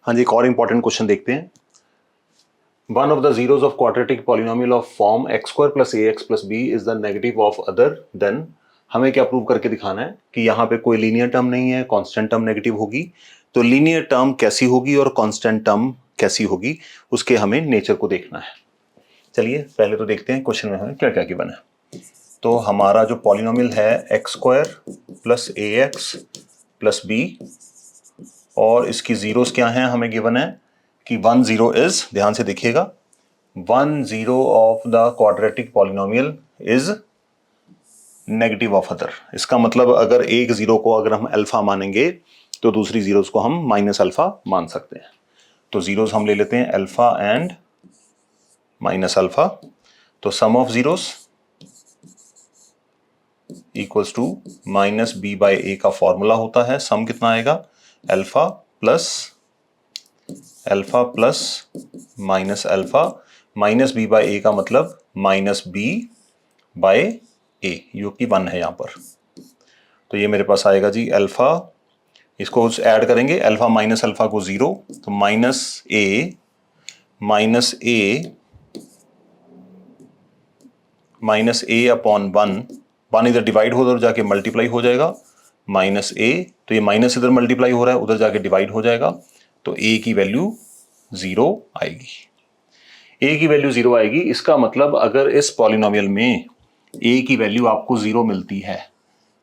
हाँ जी, एक और इंपॉर्टेंट क्वेश्चन देखते हैं। One of the zeros of quadratic polynomial of form X square plus A X plus B is the negative of other then. हमें क्या prove करके दिखाना है कि यहाँ पे कोई लीनियर टर्म नहीं है, कांस्टेंट टर्म नेगेटिव होगी। तो लीनियर टर्म कैसी होगी और कांस्टेंट टर्म कैसी होगी, उसके हमें नेचर को देखना है। चलिए पहले तो देखते हैं क्वेश्चन में हमें क्या क्या गिवन है। तो हमारा जो पॉलिनोमियल है x square plus A X plus B, और इसकी जीरोस क्या हैं हमें गिवन है कि 1 0 इज, ध्यान से देखिएगा, 1 0 of the quadratic polynomial is negative of other. इसका मतलब अगर एक जीरो को अगर हम अल्फा मानेंगे तो दूसरी जीरोस को हम माइनस अल्फा मान सकते हैं। तो जीरोस हम ले लेते हैं अल्फा एंड माइनस अल्फा। तो sum of zeros equals to minus b by a का फॉर्मूला होता है, सम कितना आएगा alpha plus minus alpha minus b by a का मतलब माइनस बी बाय ए, जो कि 1 है यहाँ पर। तो ये मेरे पास आएगा जी अल्फा, इसको ऐड करेंगे अल्फा माइनस अल्फा को 0, तो माइनस ए अपॉन 1 इधर डिवाइड हो उधर जाके मल्टीप्लाई हो जाएगा, माइनस ए, तो ये माइनस इधर मल्टीप्लाई हो रहा है उधर जाके डिवाइड हो जाएगा, तो ए की वैल्यू 0 आएगी। ए की वैल्यू 0 आएगी, इसका मतलब अगर इस पॉलिनोमियल में ए की वैल्यू आपको 0 मिलती है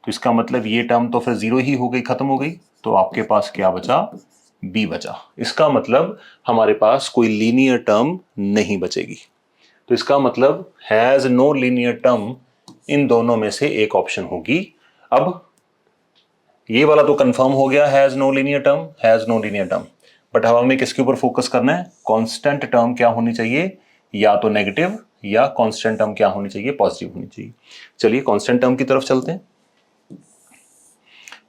तो इसका मतलब ये टर्म तो फिर 0 ही हो गई, खत्म हो गई। तो आपके पास क्या बचा, बी बचा। इसका मतलब हमारे पास कोई लीनियर टर्म नहीं बचेगी। तो इसका मतलब हैज नो लीनियर टर्म, इन दोनों में से एक ऑप्शन होगी। अब ये वाला तो कंफर्म हो गया, has no linear term, but अब हमें किसके ऊपर फोकस करना है, कांस्टेंट टर्म क्या होनी चाहिए, या तो नेगेटिव या कांस्टेंट टर्म क्या होनी चाहिए, पॉजिटिव होनी चाहिए। चलिए कांस्टेंट टर्म की तरफ चलते हैं।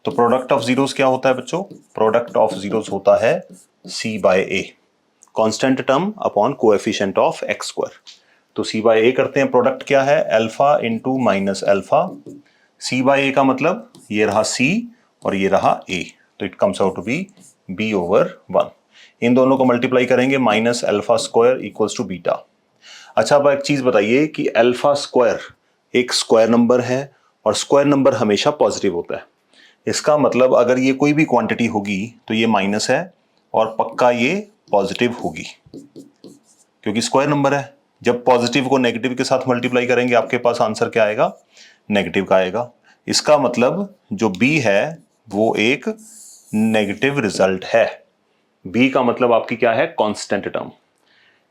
तो प्रोडक्ट ऑफ जीरोस क्या होता है बच्चों, प्रोडक्ट ऑफ जीरोस होता है c by a, constant term upon coefficient of x square. तो सी बाय ए करते हैं, प्रोडक्ट क्या है alpha into minus alpha, c by a का मतलब ये रहा सी और ये रहा ए, तो it comes out to be B over 1। इन दोनों को मल्टीप्लाई करेंगे, minus alpha square equals to beta. अच्छा अब एक चीज बताइए कि अल्फा स्क्वायर एक स्क्वायर नंबर है और स्क्वायर नंबर हमेशा पॉजिटिव होता है। इसका मतलब अगर ये कोई भी क्वांटिटी होगी तो ये माइनस है और पक्का ये पॉजिटिव होगी, क्योंकि स्क्वायर नंबर है। जब पॉजिटिव को नेगेटिव के साथ मल्टीप्लाई करेंगे आपके पास आंसर क्या आएगा, नेगेटिव का आएगा। इसका मतलब जो बी है वो एक नेगेटिव रिजल्ट है। बी का मतलब आपकी क्या है, कांस्टेंट टर्म।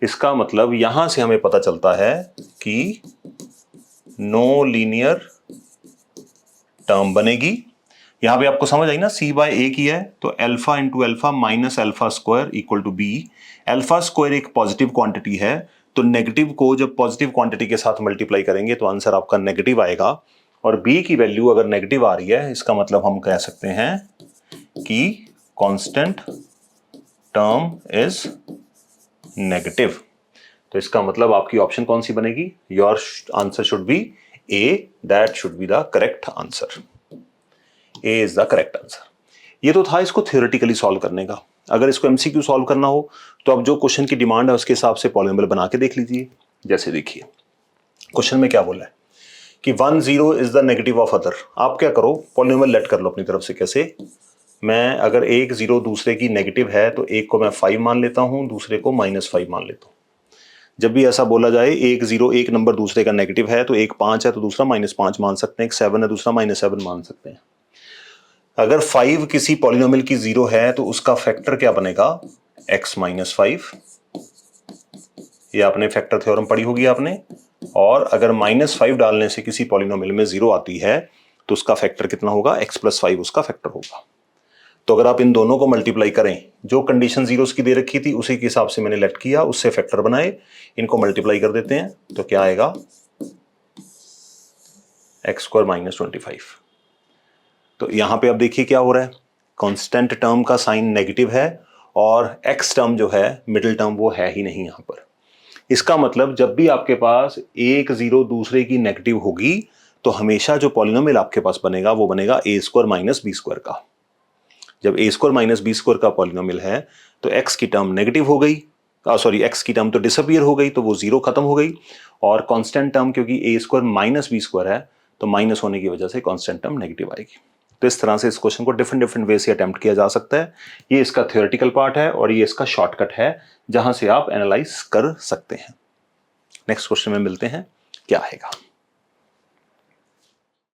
इसका मतलब यहां से हमें पता चलता है कि नो लीनियर टर्म बनेगी। यहां पे आपको समझ आई ना, सी बाय ए की है तो alpha into alpha minus alpha square equal to B. Alpha square एक पॉजिटिव क्वांटिटी है, तो नेगेटिव को जब पॉजिटिव क्वांटिटी के साथ मल्टीप्लाई करेंगे तो आंसर आपका नेगेटिव आएगा। और बी की वैल्यू अगर नेगेटिव आ रही है, इसका मतलब हम कह सकते हैं कि कांस्टेंट टर्म इज नेगेटिव। तो इसका मतलब आपकी ऑप्शन कौन सी बनेगी, your answer should be A, that should be the correct answer. A is the correct answer. ये तो था इसको थियोरेटिकली सॉल्व करने का। अगर इसको एमसीक्यू सॉल्व करना हो तो अब जो क्वेश्चन की डिमांड है उसके हिसाब से पॉलिनोमियल बना के देख लीजिए। जैसे देखिए क्वेश्चन में क्या बोला है कि 1 0 is the negative of other. आप क्या करो, पॉलिनोमियल लेट कर लो अपनी तरफ से। कैसे, मैं अगर एक जीरो दूसरे की नेगेटिव है तो एक को मैं 5 मान लेता हूं, दूसरे को -5 मान लेता हूं। जब भी ऐसा बोला जाए एक जीरो एक नंबर दूसरे का नेगेटिव है तो एक 5 है तो दूसरा -5 मान सकते हैं, एक 7 है दूसरा -7 मान सकते हैं। अगर 5 किसी पॉलिनोमियल की 0 है तो उसका फैक्टर क्या बनेगा, x -5। ये आपने फैक्टर थ्योरम पढ़ी होगी आपने। और अगर -5 डालने से किसी पॉलिनोमियल में 0 आती है तो उसका फैक्टर कितना होगा, x + 5 उसका फैक्टर होगा। तो अगर आप इन दोनों को मल्टीप्लाई करें, जो कंडीशन जीरोस की दे रखी थी उसी के हिसाब से मैंने लेट किया, उससे फैक्टर बनाए, इनको मल्टीप्लाई कर देते हैं तो क्या आएगा, x² - 25। तो यहां पे अब देखिए क्या हो रहा है, कांस्टेंट टर्म का साइन नेगेटिव है और x टर्म जो है मिडिल टर्म वो है ही नहीं यहां पर। इसका मतलब जब भी आपके पास एक जीरो दूसरे की नेगेटिव होगी तो हमेशा जो पॉलिनोमियल आपके पास बनेगा वो बनेगा a² - b² का। जब ए स्क्वायर माइनस बी स्क्वायर का पॉलिनोमियल है तो एक्स की टर्म नेगेटिव हो गई, सॉरी एक्स की टर्म तो डिसअपियर हो गई, तो वो जीरो खत्म हो गई, और कांस्टेंट टर्म क्योंकि ए स्क्वायर माइनस बी स्क्वायर है तो माइनस होने की वजह से कांस्टेंट टर्म नेगेटिव आएगी। तो इस तरह से इस क्वेश्चन को डिफरेंट डिफरेंट वे से अटेम्प्ट किया जा सकता है। ये इसका थ्योरेटिकल पार्ट है और ये इसका शॉर्टकट है जहां से आप एनालाइज कर सकते हैं। नेक्स्ट क्वेश्चन में मिलते हैं, क्या आएगा।